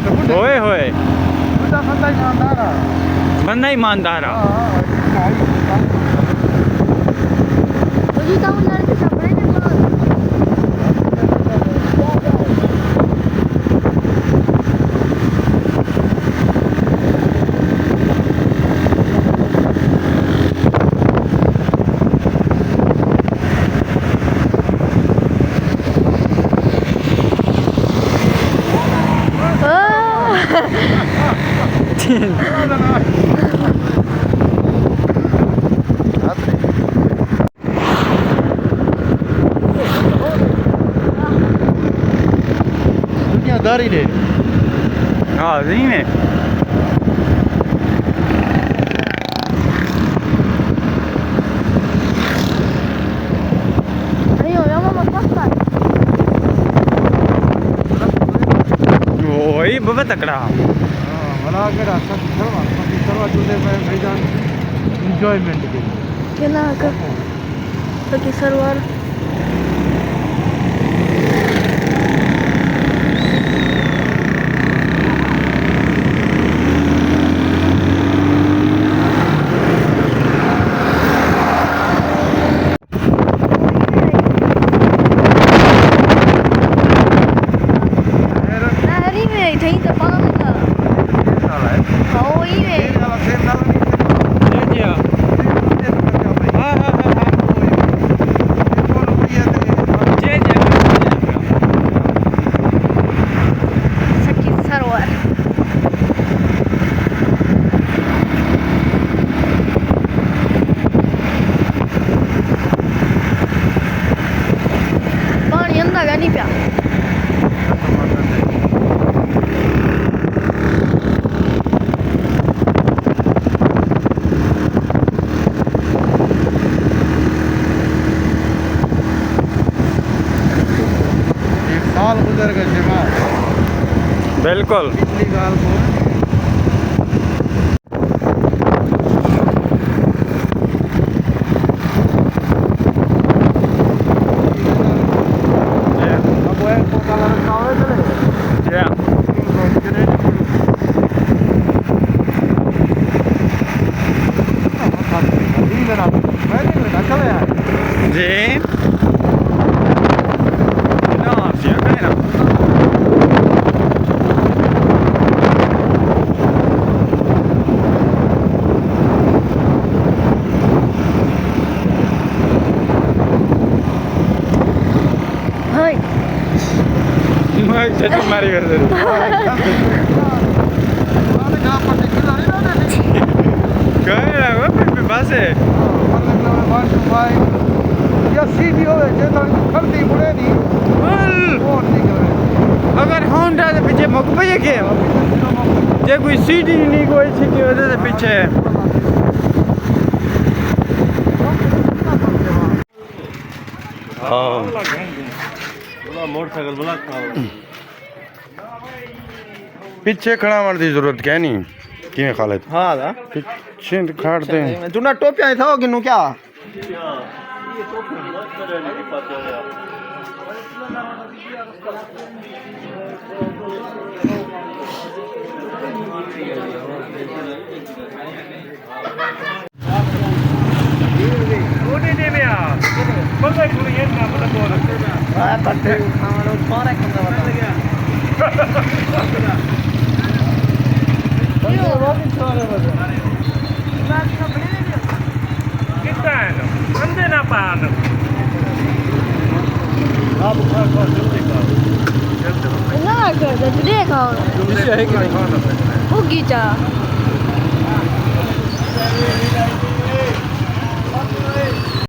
होए होए बंदा ईमानदार दुनियादारी ने हाँ सही में वही बहुत तकड़ा एंजॉयमेंट के लिए सरवर नहीं पिया साल गुजर गए बिल्कुल पिछली साल को जी no sì ok no hai ma jadi mari vedere cara va base या सीधी होवे जे थोड़ी खरदी मुड़े दी और निकले अगर होंडा के पीछे मुक पे के जे कोई सीडी नहीं कोई थी की वजह से पीछे हां बोला मोटरसाइकिल बोला पीछे खड़ा मार दी जरूरत क्या नहीं किने खालिद हां दा पीछे खाड़ते हैं तूने टोपियां था किनु क्या ना कर दे तू देखा है कि नहीं होगी जा